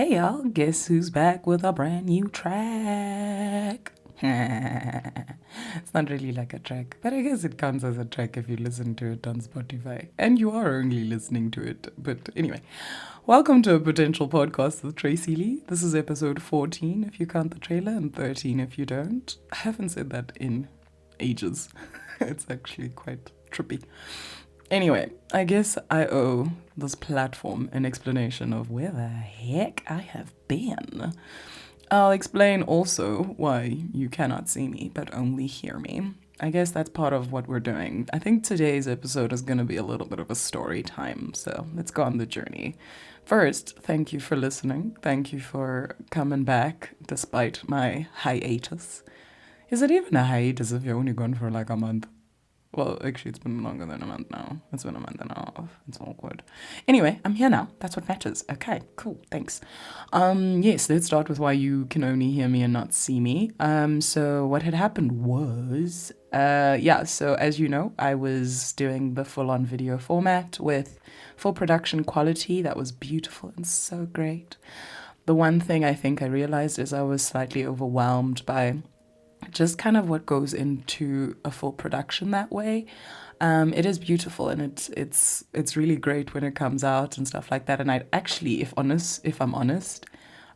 Hey y'all, guess who's back with a brand new track? It's not really like a track, but I guess it counts as a track if you listen to it on Spotify. And you are only listening to it. But anyway, welcome to a potential podcast with Tracy Lee. This is episode 14 if you count the trailer, and 13 if you don't. I haven't said that in ages. It's actually quite trippy. Anyway, I guess I owe this platform an explanation of where the heck I have been. I'll explain also why you cannot see me but only hear me. I guess that's part of what we're doing. I think today's episode is going to be a little bit of a story time, so let's go on the journey. First, thank you for listening. Thank you for coming back despite my hiatus. Is it even a hiatus if you're only gone for like a month? Well, actually, it's been longer than a month now. It's been a month and a half. It's awkward. Anyway, I'm here now. That's what matters. Okay, cool. Thanks. Yes, let's start with why you can only hear me and not see me. So what had happened was, so as you know, I was doing the full-on video format with full production quality. That was beautiful and so great. The one thing I think I realized is I was slightly overwhelmed by just kind of what goes into a full production that way. It is beautiful and it's really great when it comes out and stuff like that. And I'd actually, if I'm honest,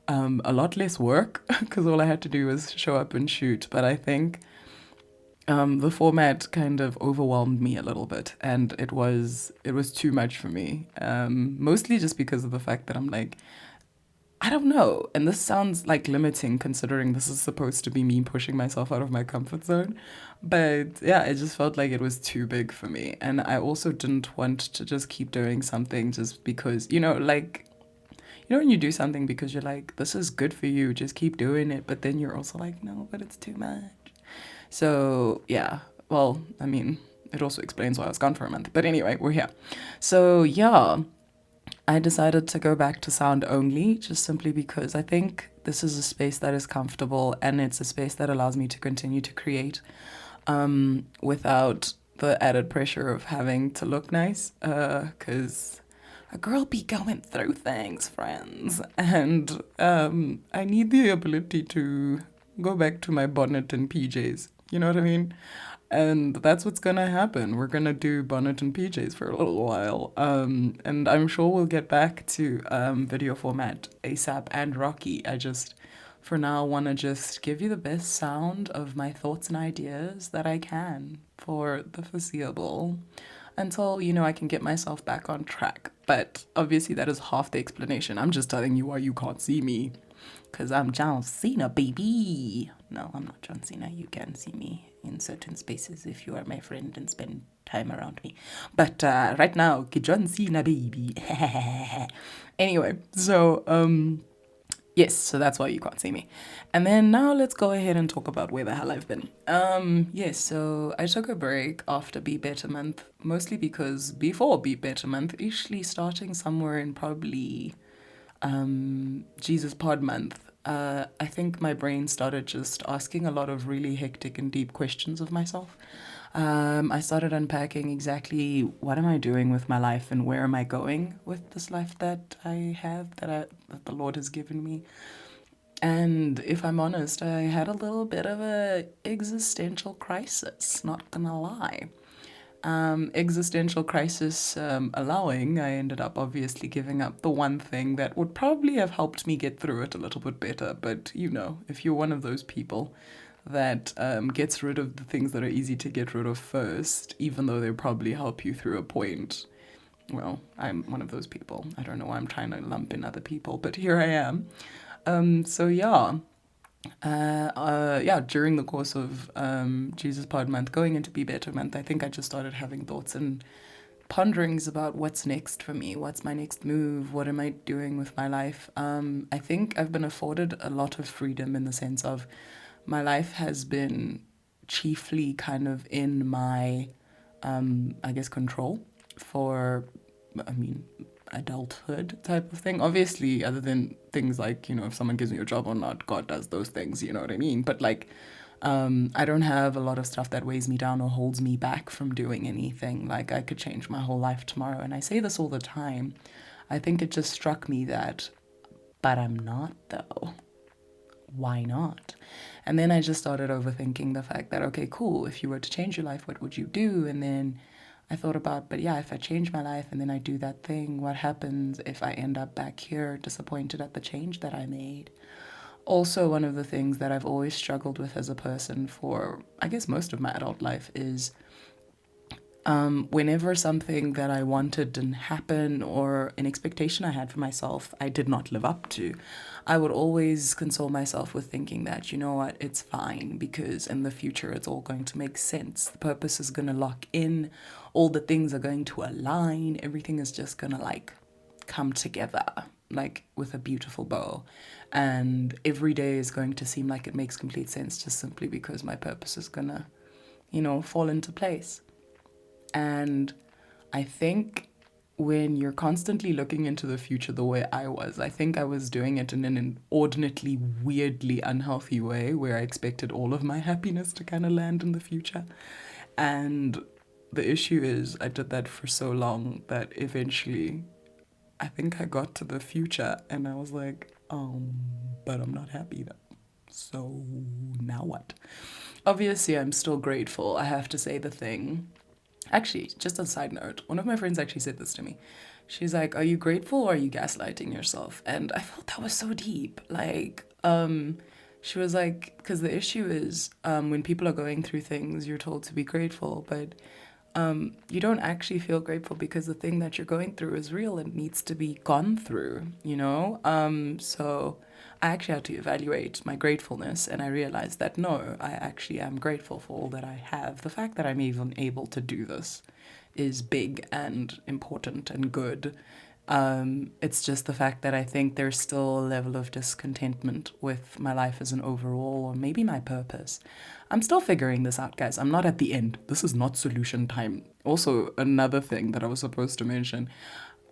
a lot less work because all I had to do was show up and shoot. But I think the format kind of overwhelmed me a little bit, and it was too much for me. Mostly just because of the fact that I'm like, I don't know. And this sounds like limiting considering this is supposed to be me pushing myself out of my comfort zone. But yeah, it just felt like it was too big for me. And I also didn't want to just keep doing something just because, when you do something because you're like, this is good for you, just keep doing it. But then you're also like, no, but it's too much. So yeah, well, I mean, it also explains why I was gone for a month. But anyway, we're here. So yeah. I decided to go back to sound only just simply because I think this is a space that is comfortable and it's a space that allows me to continue to create without the added pressure of having to look nice because a girl be going through things, friends. And I need the ability to go back to my bonnet and PJs. You know what I mean? And that's what's gonna happen. We're gonna do bonnet and PJs for a little while. And I'm sure we'll get back to video format ASAP and Rocky. I just, for now, want to just give you the best sound of my thoughts and ideas that I can for the foreseeable until, I can get myself back on track. But obviously, that is half the explanation. I'm just telling you why you can't see me. Because I'm John Cena, baby. No, I'm not John Cena. You can see me in certain spaces if you are my friend and spend time around me. But right now, John Cena, baby. Anyway, so, yes, so that's why you can't see me. And then now let's go ahead and talk about where the hell I've been. Yes, so I took a break after Be Better Month, mostly because before Be Better Month, usually starting somewhere in probably Jesus Pod Month, I think my brain started just asking a lot of really hectic and deep questions of myself. I started unpacking exactly what am I doing with my life and where am I going with this life that I have, that the Lord has given me. And if I'm honest, I had a little bit of a existential crisis, not gonna lie. Existential crisis allowing, I ended up obviously giving up the one thing that would probably have helped me get through it a little bit better. But if you're one of those people that gets rid of the things that are easy to get rid of first, even though they probably help you through a point, well, I'm one of those people. I don't know why I'm trying to lump in other people, but here I am. So yeah. During the course of Jesus Pod Month, going into Be Better Month, I think I just started having thoughts and ponderings about what's next for me, what's my next move, what am I doing with my life. I think I've been afforded a lot of freedom in the sense of my life has been chiefly kind of in my, control for, adulthood type of thing. Obviously, other than things like, if someone gives me a job or not, God does those things, you know what I mean? But like, I don't have a lot of stuff that weighs me down or holds me back from doing anything. Like, I could change my whole life tomorrow. And I say this all the time. I think it just struck me that but I'm not though. Why not? And then I just started overthinking the fact that, okay, cool, if you were to change your life, what would you do? And then I thought about, but yeah, if I change my life and then I do that thing, what happens if I end up back here disappointed at the change that I made? Also, one of the things that I've always struggled with as a person for, I guess, most of my adult life is whenever something that I wanted didn't happen or an expectation I had for myself I did not live up to, I would always console myself with thinking that, you know what, it's fine because in the future it's all going to make sense. The purpose is going to lock in, all the things are going to align, everything is just going to like come together like with a beautiful bow. And every day is going to seem like it makes complete sense just simply because my purpose is going to, fall into place. And I think when you're constantly looking into the future the way I think I was doing it in an inordinately, weirdly unhealthy way where I expected all of my happiness to kind of land in the future. And the issue is I did that for so long that eventually I think I got to the future and I was like, but I'm not happy though. So now what? Obviously, I'm still grateful. I have to say the thing. Actually, just a side note, one of my friends actually said this to me. She's like, "Are you grateful or are you gaslighting yourself?" And I felt that was so deep. She was like, because the issue is when people are going through things, you're told to be grateful, but you don't actually feel grateful because the thing that you're going through is real and needs to be gone through, So I actually had to evaluate my gratefulness and I realized that no, I actually am grateful for all that I have. The fact that I'm even able to do this is big and important and good. It's just the fact that I think there's still a level of discontentment with my life as an overall, or maybe my purpose. I'm still figuring this out, guys. I'm not at the end. This is not solution time. Also, another thing that I was supposed to mention.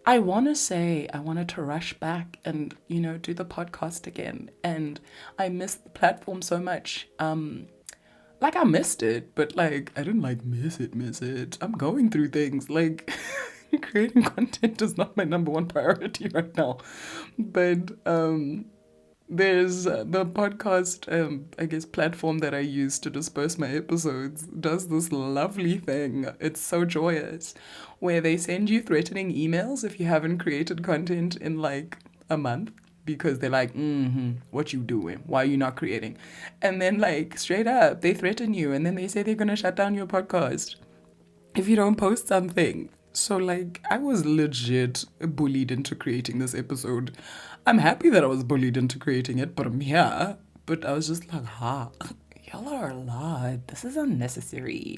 I want to say I wanted to rush back and, do the podcast again. And I missed the platform so much. I missed it, but I didn't miss it. I'm going through things. Creating content is not my number one priority right now. But there's the podcast, I guess, platform that I use to disperse my episodes does this lovely thing. It's so joyous, where they send you threatening emails if you haven't created content in a month. Because they're like, what you doing? Why are you not creating? And then straight up, they threaten you and then they say they're going to shut down your podcast if you don't post something. So I was legit bullied into creating this episode. I'm happy that I was bullied into creating it, but I'm here. But I was just like, y'all are a lot. This is unnecessary.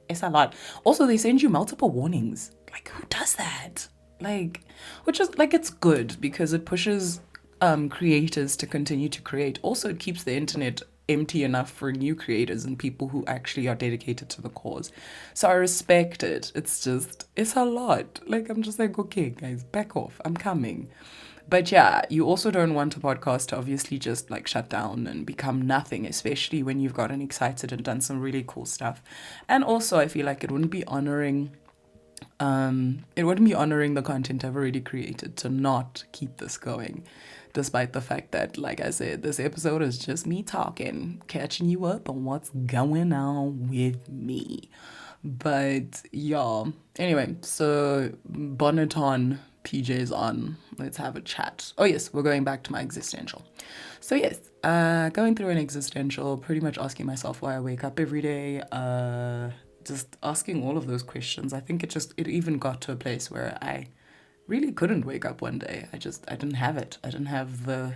It's a lot. Also, they send you multiple warnings. Who does that? Which is it's good because it pushes creators to continue to create. Also, it keeps the internet empty enough for new creators and people who actually are dedicated to the cause. So I respect it. It's a lot. I'm just okay, guys, back off. I'm coming. But yeah, you also don't want a podcast to obviously just shut down and become nothing, especially when you've gotten excited and done some really cool stuff. And also, I feel like it wouldn't be honoring the content I've already created to not keep this going, despite the fact that, like I said, this episode is just me talking, catching you up on what's going on with me. But y'all, anyway, so bonnet on, PJs on, let's have a chat. Oh yes, we're going back to my existential. So yes, going through an existential, pretty much asking myself why I wake up every day, just asking all of those questions. I think it even got to a place where I really couldn't wake up one day. I didn't have it. I didn't have the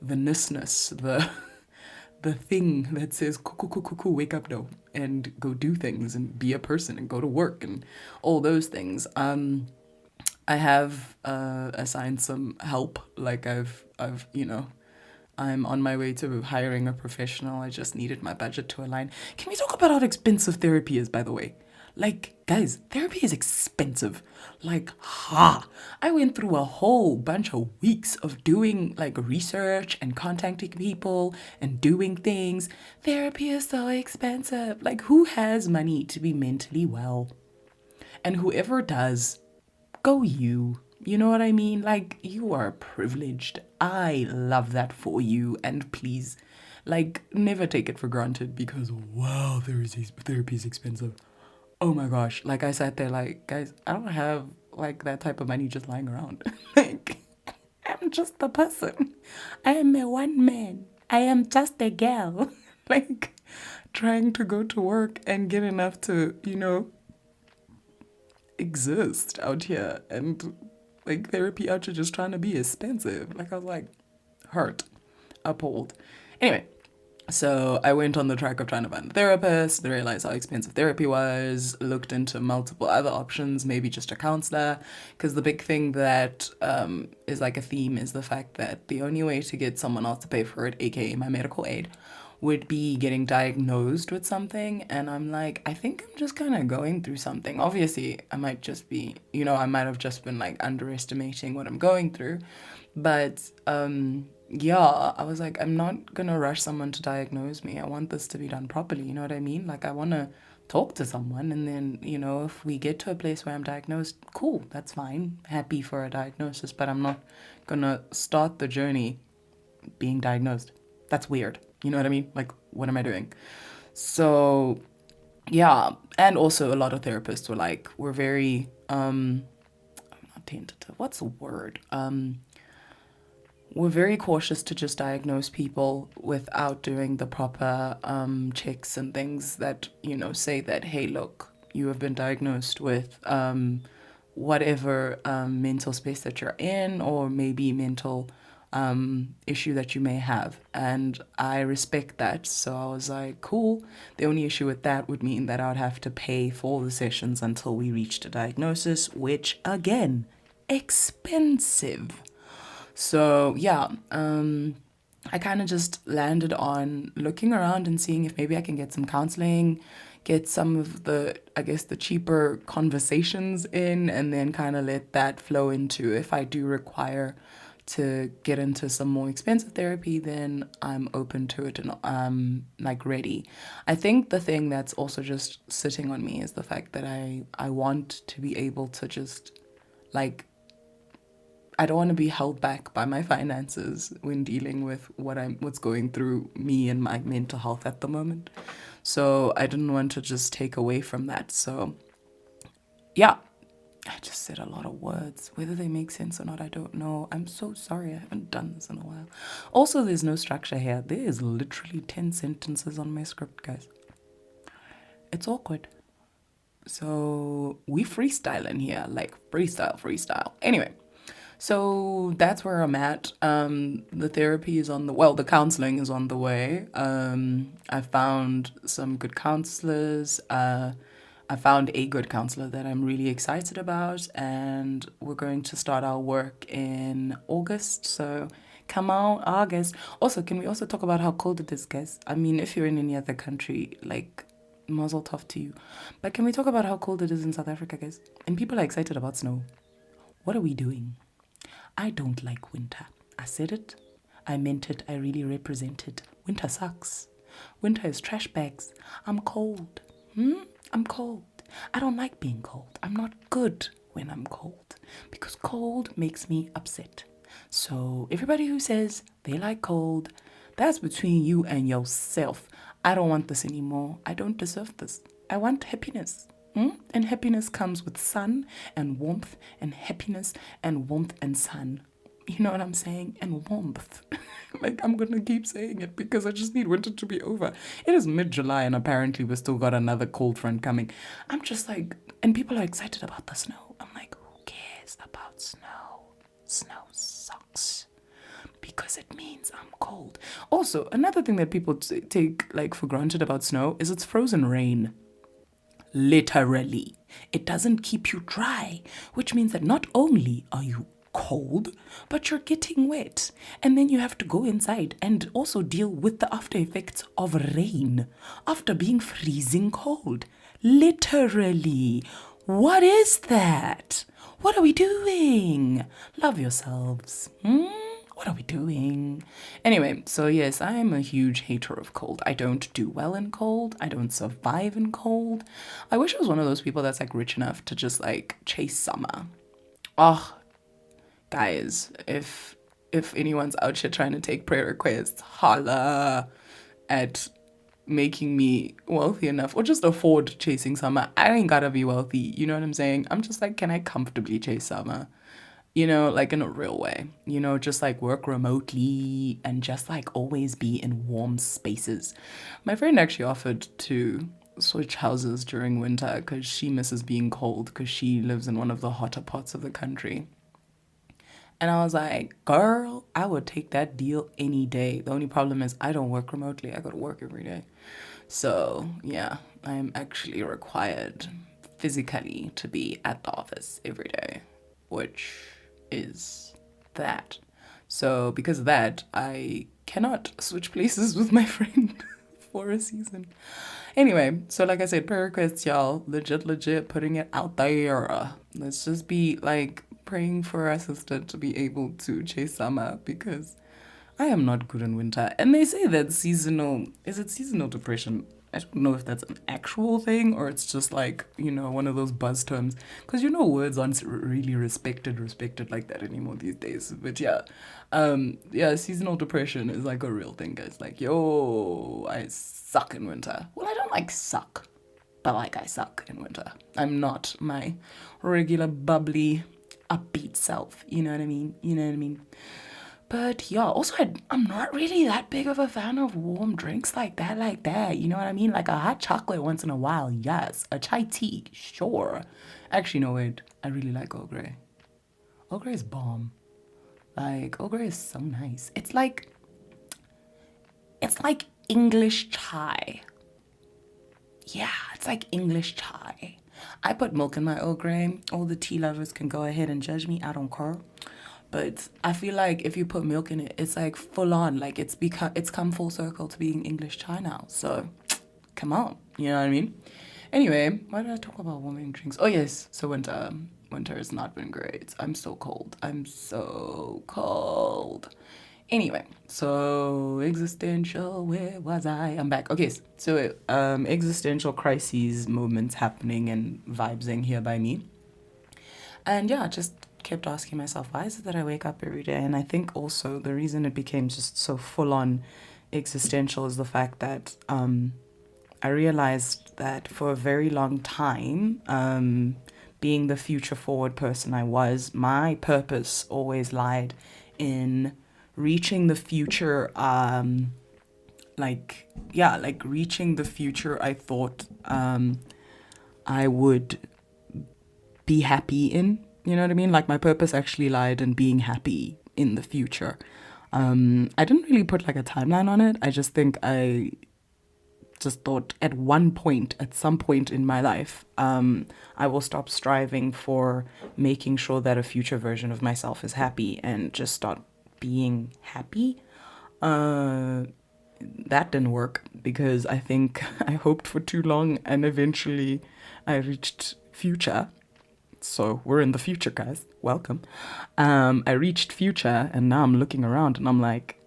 ness, the thing that says cuckoo, wake up now and go do things and be a person and go to work and all those things. I have assigned some help. I'm on my way to hiring a professional. I just needed my budget to align. Can we talk about how expensive therapy is, by the way? Guys, therapy is expensive. I went through a whole bunch of weeks of doing research and contacting people and doing things. Therapy is so expensive. Who has money to be mentally well? And whoever does, go you. You know what I mean? Like, you are privileged. I love that for you. And please, like, never take it for granted because, wow, therapy is expensive. Oh my gosh. Like, I sat there like, guys, I don't have, like, that type of money just lying around. Like, I'm just a person. I am a one man. I am just a girl. Like, trying to go to work and get enough to, exist out here. And like therapy out here just trying to be expensive. Like, I was like, hurt, appalled. Anyway, so I went on the track of trying to find a therapist, realized how expensive therapy was, looked into multiple other options, maybe just a counselor. Because the big thing that is like a theme is the fact that the only way to get someone else to pay for it, aka my medical aid, would be getting diagnosed with something. And I'm like, I think I'm just kind of going through something. Obviously, I might just be, I might have just been like underestimating what I'm going through. But yeah, I was like, I'm not gonna rush someone to diagnose me. I want this to be done properly. You know what I mean? Like, I want to talk to someone, and then, if we get to a place where I'm diagnosed, cool, that's fine. Happy for a diagnosis, but I'm not gonna start the journey being diagnosed. That's weird. You know what I mean? Like, what am I doing? So, yeah. And also, a lot of therapists were like, we're very, not tentative. What's the word? We're very cautious to just diagnose people without doing the proper checks and things that, say that, hey, look, you have been diagnosed with whatever mental space that you're in, or maybe mental issue that you may have. And I respect that. So I was like, cool. The only issue with that would mean that I would have to pay for the sessions until we reached a diagnosis, which, again, expensive. So yeah, I kind of just landed on looking around and seeing if maybe I can get some counseling, get some of the, I guess, the cheaper conversations in, and then kind of let that flow into if I do require to get into some more expensive therapy, then I'm open to it and like ready. I think the thing that's also just sitting on me is the fact that I want to be able to just like, I don't want to be held back by my finances when dealing with what's going through me and my mental health at the moment. So I didn't want to just take away from that. So yeah, I just said a lot of words. Whether they make sense or not, I don't know. I'm so sorry. I haven't done this in a while. Also, there's no structure here. There is literally 10 sentences on my script, guys. It's awkward. So we freestyle in here, like freestyle. Anyway. So that's where I'm at. The therapy is the counseling is on the way. I found some good counselors. I found a good counselor that I'm really excited about, and we're going to start our work in August. So come on, August. Also, can we also talk about how cold it is, guys? I mean, if you're in any other country, like, mazel tov to you. But can we talk about how cold it is in South Africa, guys? And people are excited about snow. What are we doing? I don't like winter. I said it. I meant it. I really represented. Winter sucks. Winter is trash bags. I'm cold. I'm cold. I don't like being cold. I'm not good when I'm cold because cold makes me upset. So everybody who says they like cold, that's between you and yourself. I don't want this anymore. I don't deserve this. I want happiness. And happiness comes with sun and warmth, and happiness and warmth and sun. You know what I'm saying? And warmth. Like, I'm going to keep saying it because I just need winter to be over. It is mid-July and apparently we still got another cold front coming. I'm just like, and people are excited about the snow. I'm like, who cares about snow? Snow sucks because it means I'm cold. Also, another thing that people take like for granted about snow is it's frozen rain. Literally. It doesn't keep you dry, which means that not only are you cold, but you're getting wet. And then you have to go inside and also deal with the after effects of rain after being freezing cold. Literally. What is that? What are we doing? Love yourselves. What are we doing? Anyway, so yes, I am a huge hater of cold. I don't do well in cold. I don't survive in cold. I wish I was one of those people that's like rich enough to just like chase summer. Oh, guys, if anyone's out here trying to take prayer requests, holla at making me wealthy enough or just afford chasing summer. I ain't gotta be wealthy, you know what I'm saying? I'm just like, can I comfortably chase summer? You know, like in a real way, you know, just like work remotely and just like always be in warm spaces. My friend actually offered to switch houses during winter because she misses being cold because she lives in one of the hotter parts of the country. And I was like, girl, I would take that deal any day. The only problem is I don't work remotely. I go to work every day. So, yeah, I'm actually required physically to be at the office every day, which is that. So, because of that, I cannot switch places with my friend for a season. Anyway, so like I said, prayer requests, y'all. Legit, putting it out there. Let's just be like praying for our sister to be able to chase summer because I am not good in winter. And they say that is it seasonal depression? I don't know if that's an actual thing or it's just like, you know, one of those buzz terms. Because, you know, words aren't really respected like that anymore these days. But yeah, yeah, seasonal depression is like a real thing, guys. Like, yo, I suck in winter. Well, I don't like suck, but like I suck in winter. I'm not my regular bubbly, upbeat self. You know what I mean? You know what I mean? But yeah, also I'm not really that big of a fan of warm drinks like that. You know what I mean? Like a hot chocolate once in a while, yes. A chai tea, sure. Actually, no, wait. I really like Earl Grey. Earl Grey is bomb. Like, Earl Grey is so nice. It's like English chai. Yeah, it's like English chai. I put milk in my Earl Grey. All the tea lovers can go ahead and judge me. I don't care. But I feel like if you put milk in it, it's like full on. Like it's come full circle to being English chai now. So come on, you know what I mean? Anyway, why did I talk about warming drinks? Oh yes, so winter has not been great. I'm so cold. I'm so cold. Anyway, so existential, where was I? I'm back. Okay, so existential crises moments happening and vibesing here by me. And yeah, just kept asking myself, why is it that I wake up every day? And I think also the reason it became just so full on existential is the fact that I realized that for a very long time, being the future forward person I was, my purpose always lied in reaching the future, like reaching the future I thought I would be happy in. You know what I mean? Like my purpose actually lied in being happy in the future. I didn't really put like a timeline on it. I just think I just thought at some point in my life, I will stop striving for making sure that a future version of myself is happy and just start being happy. Uh, that didn't work because I think I hoped for too long and eventually I reached future. So we're in the future, guys. Welcome. I reached future and now I'm looking around and I'm like,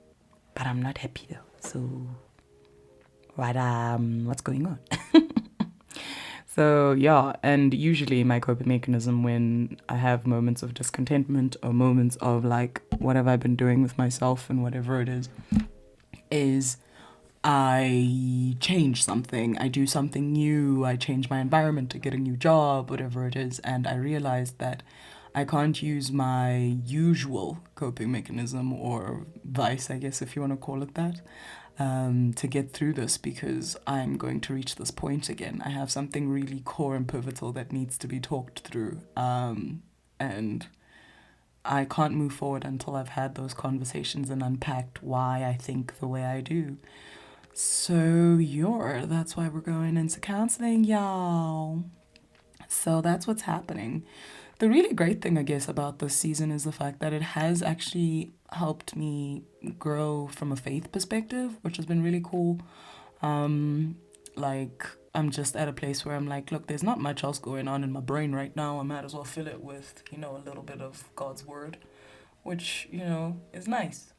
but I'm not happy though. So what's going on? So yeah, and usually my coping mechanism when I have moments of discontentment or moments of like, what have I been doing with myself and whatever it is I change something, I do something new, I change my environment to get a new job, whatever it is, and I realized that I can't use my usual coping mechanism or vice, I guess, if you want to call it that, to get through this because I'm going to reach this point again. I have something really core and pivotal that needs to be talked through, and I can't move forward until I've had those conversations and unpacked why I think the way I do. So, that's why we're going into counseling, y'all. So, that's what's happening. The really great thing, I guess, about this season is the fact that it has actually helped me grow from a faith perspective, which has been really cool. Like, I'm just at a place where I'm like, look, there's not much else going on in my brain right now. I might as well fill it with, a little bit of God's word, which, is nice.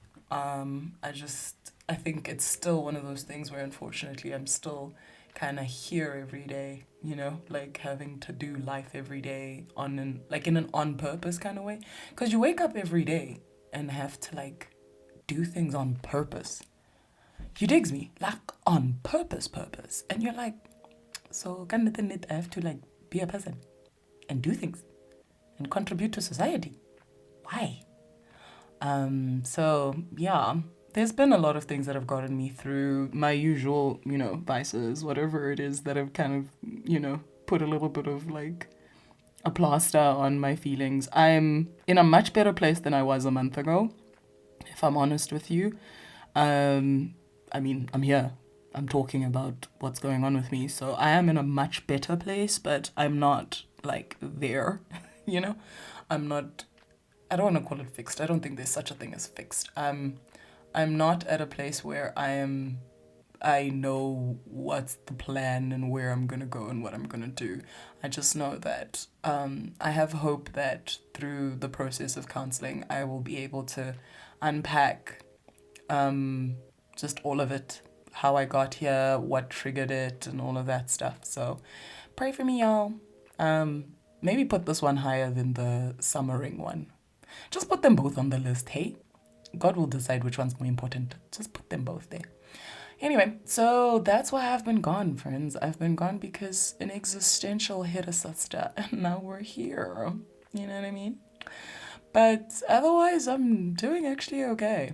I think it's still one of those things where unfortunately I'm still kind of here every day, you know, like having to do life every day in an on purpose kind of way. Because you wake up every day and have to like do things on purpose. You digs me? Like on purpose. And you're like, so kind of thing that I have to like be a person and do things and contribute to society. Why? So yeah, there's been a lot of things that have gotten me through my usual, you know, vices, whatever it is that have kind of, you know, put a little bit of like a plaster on my feelings. I'm in a much better place than I was a month ago, if I'm honest with you. I mean, I'm here. I'm talking about what's going on with me. So I am in a much better place, but I'm not like there, you know? I'm not, I don't want to call it fixed. I don't think there's such a thing as fixed. I'm not at a place where I know what's the plan and where I'm going to go and what I'm going to do. I just know that I have hope that through the process of counseling, I will be able to unpack just all of it, how I got here, what triggered it, and all of that stuff. So pray for me, y'all. Maybe put this one higher than the summering one. Just put them both on the list, hey? God will decide which one's more important. Just put them both there. Anyway, so that's why I've been gone, friends. I've been gone because an existential hit us, sister, and now we're here. You know what I mean? But otherwise, I'm doing actually okay.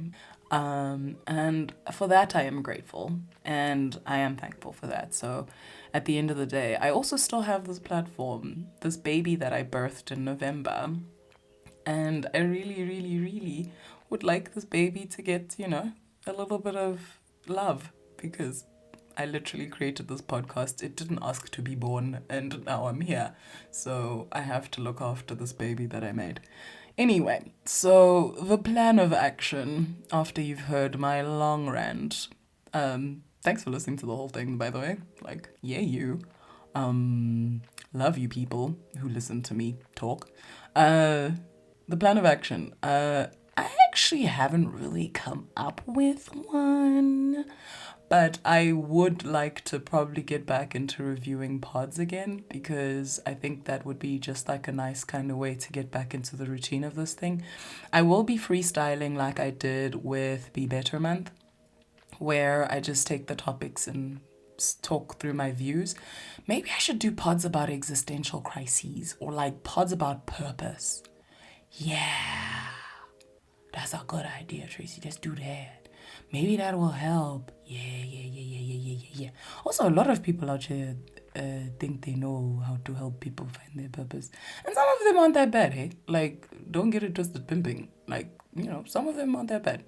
And for that, I am grateful and I am thankful for that. So at the end of the day, I also still have this platform, this baby that I birthed in November. And I really, really, really would like this baby to get, you know, a little bit of love because I literally created this podcast. It didn't ask to be born, and now I'm here. So I have to look after this baby that I made. Anyway, so the plan of action after you've heard my long rant. Thanks for listening to the whole thing, by the way. Like, yeah, you. Love you people who listen to me talk. The plan of action. I actually haven't really come up with one, but I would like to probably get back into reviewing pods again because I think that would be just like a nice kind of way to get back into the routine of this thing. I will be freestyling like I did with Be Better Month, where I just take the topics and talk through my views. Maybe I should do pods about existential crises or like pods about purpose. Yeah, that's a good idea, Tracy. Let's do that. Maybe that will help. Yeah. Also, a lot of people out here think they know how to help people find their purpose. And some of them aren't that bad, hey? Like, don't get it twisted pimping. Like, you know, some of them aren't that bad.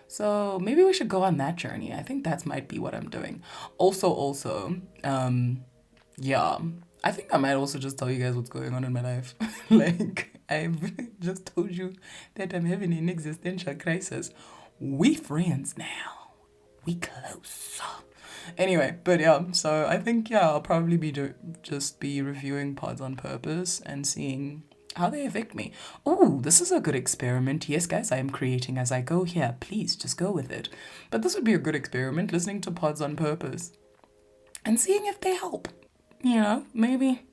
So maybe we should go on that journey. I think that might be what I'm doing. Also, yeah, I think I might also just tell you guys what's going on in my life. Like, I've just told you that I'm having an existential crisis. We friends now. We close. Anyway, but yeah, so I think, yeah, I'll probably just be reviewing pods on purpose and seeing how they affect me. Oh, this is a good experiment. Yes, guys, I am creating as I go here. Please, just go with it. But this would be a good experiment, listening to pods on purpose and seeing if they help. You know, maybe,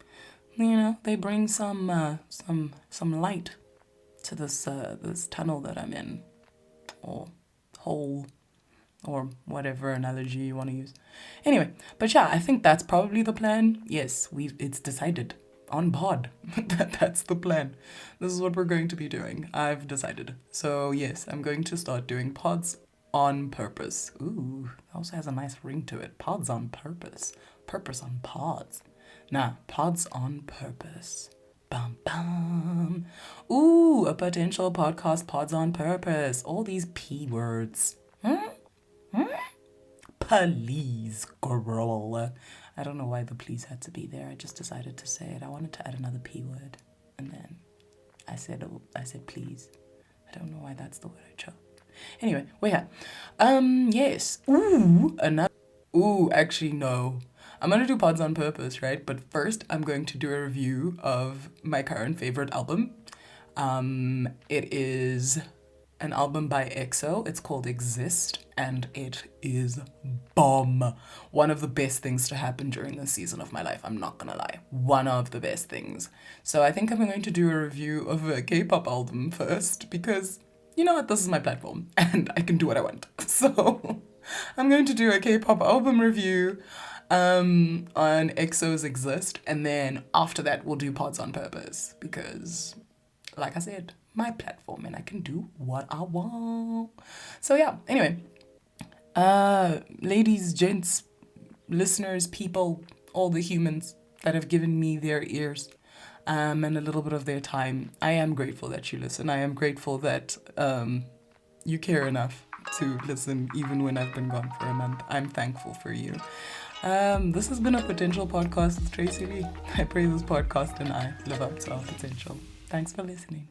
you know, they bring some light to this tunnel that I'm in, or hole, or whatever analogy you want to use. Anyway, but yeah, I think that's probably the plan. Yes, it's decided on pod. That's the plan. This is what we're going to be doing. I've decided. So yes, I'm going to start doing pods on purpose. Ooh, that also has a nice ring to it. Pods on purpose. Purpose on pods. Nah, pods on purpose. Bum bum. Ooh, a potential podcast, pods on purpose. All these P words. Please, girl. I don't know why the please had to be there. I just decided to say it. I wanted to add another P word. And then I said please. I don't know why that's the word I chose. Anyway, we're here. Yes. Actually, no. I'm gonna do pods on purpose, right? But first, I'm going to do a review of my current favorite album. It is an album by EXO. It's called Exist, and it is bomb. One of the best things to happen during this season of my life. I'm not gonna lie. One of the best things. So I think I'm going to do a review of a K-pop album first because, you know what, this is my platform and I can do what I want. So I'm going to do a K-pop album review on EXO's Exist, and then after that we'll do Pods on Purpose because, like I said, my platform and I can do what I want. So yeah, anyway, ladies, gents, listeners, people, all the humans that have given me their ears and a little bit of their time, I am grateful that you listen. I am grateful that you care enough to listen even when I've been gone for a month. I'm thankful for you. This has been a potential podcast with Tracy Lee. I pray this podcast and I live up to our potential. Thanks for listening.